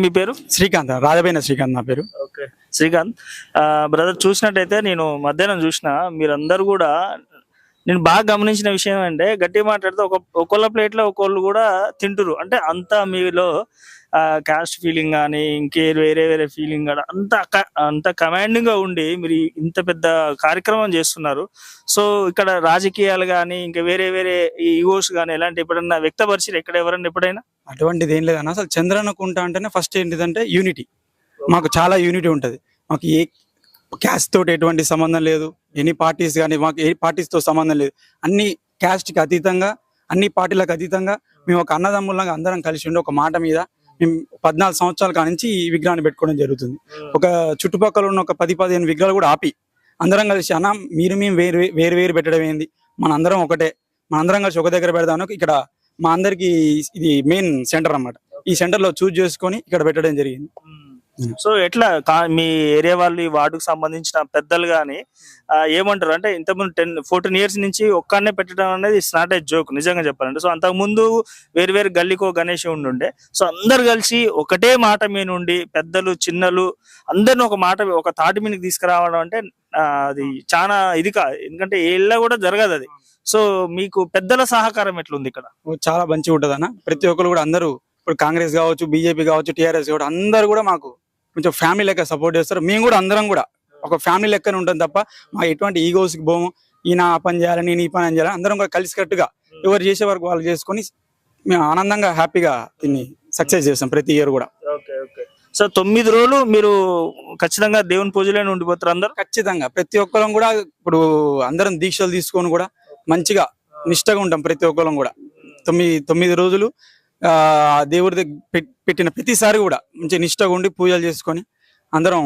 మీ పేరు? శ్రీకాంత్, రాజబైన శ్రీకాంత్ నా పేరు. ఓకే శ్రీకాంత్. బ్రదర్, చూసినట్టయితే నేను మధ్యాహ్నం చూసిన మీరందరూ కూడా, నేను బాగా గమనించిన విషయం అంటే గట్టిగా మాట్లాడితే ఒక్కొక్క ప్లేట్లో ఒక్కొళ్ళు కూడా తింటురు. అంటే అంతా మీలో క్యాస్ట్ ఫీలింగ్ కానీ ఇంకే వేరే వేరే ఫీలింగ్ కానీ అంత కమాండింగ్ గా ఉండి మీరు ఇంత పెద్ద కార్యక్రమం చేస్తున్నారు. సో ఇక్కడ రాజకీయాలు కానీ ఇంకా వేరే వేరే ఈగోస్ కానీ ఎలాంటి ఎప్పుడన్నా వ్యక్తపరిచి ఇక్కడ ఎవరన్నా ఎప్పుడైనా? అటువంటిది ఏం లేదన్న. అసలు చంద్రన్నకుంట అంటేనే ఫస్ట్ ఏంటిదంటే యూనిటీ. మాకు చాలా యూనిటీ ఉంటుంది. మాకు ఏ క్యాస్ట్ తోటి ఎటువంటి సంబంధం లేదు, ఎనీ పార్టీస్ కానీ మాకు ఏ పార్టీస్ తో సంబంధం లేదు. అన్ని క్యాస్ట్ కి అతీతంగా, అన్ని పార్టీలకు అతీతంగా మేము ఒక అన్నదమ్ములంగా అందరం కలిసి ఉండి ఒక మాట మీద మేము 14 సంవత్సరాల కానించి ఈ విగ్రహాన్ని పెట్టుకోవడం జరుగుతుంది. ఒక చుట్టుపక్కల ఉన్న ఒక 10-15 విగ్రహాలు కూడా ఆపి అందరం కలిసి అన్న మేము వేరు పెట్టడం ఏంది, మనందరం ఒకటే, మనందరం కలిసి ఒక దగ్గర పెడదాం. ఇక్కడ మా అందరికి ఇది మెయిన్ సెంటర్ అన్నమాట. ఈ సెంటర్ లో చూజ్ చేసుకొని ఇక్కడ పెట్టడం జరిగింది. సో ఎట్లా మీ ఏరియా వాళ్ళు ఈ వార్డుకు సంబంధించిన పెద్దలు గాని ఏమంటారు అంటే, ఇంతకుముందు 14 years నుంచి ఒక్కనే పెట్టడం అనేది ఇట్స్ నాట్ ఏ జోక్ నిజంగా చెప్పాలంటే. సో అంతకు ముందు వేరు వేరు గల్లీకో గణేష్ ఉండుండే. సో అందరు కలిసి ఒకటే మాట మీద ఉండి పెద్దలు చిన్నలు అందరిని ఒక తాటి మీదకి తీసుకురావడం అంటే అది చాలా ఇది కాదు, ఎందుకంటే ఏళ్ళ కూడా జరగదు అది. సో మీకు పెద్దల సహకారం ఎట్లుంది ఇక్కడ? చాలా మంచిగా ఉంటుంది అన్న. ప్రతి ఒక్కరు కూడా అందరూ, ఇప్పుడు కాంగ్రెస్ కావచ్చు, బీజేపీ కావచ్చు, టీఆర్ఎస్ కావచ్చు, అందరు కూడా మాకు కొంచెం ఫ్యామిలీ లెక్క సపోర్ట్ చేస్తారు. మేము కూడా అందరం కూడా ఒక ఫ్యామిలీ లెక్కనే ఉంటుంది తప్ప మాకు ఎటువంటి ఈగోస్కి పోము. ఈయన ఆ పని చేయాలి, నేను ఈ పని చేయాలి, అందరం కూడా కలిసికట్టుగా ఎవరు చేసే వరకు వాళ్ళు చేసుకొని మేము ఆనందంగా హ్యాపీగా దీన్ని సక్సెస్ చేస్తాం ప్రతి ఇయర్ కూడా. సో 9 రోజులు మీరు ఖచ్చితంగా దేవుని పూజలోనే ఉండిపోతారు అందరు? ఖచ్చితంగా ప్రతి ఒక్కరం కూడా ఇప్పుడు అందరం దీక్షలు తీసుకొని కూడా మంచిగా నిష్టగా ఉంటాం. ప్రతి ఒక్కరం కూడా 9 రోజులు దేవుడి పెట్టిన ప్రతిసారి కూడా మంచి నిష్టగా ఉండి పూజలు చేసుకొని అందరం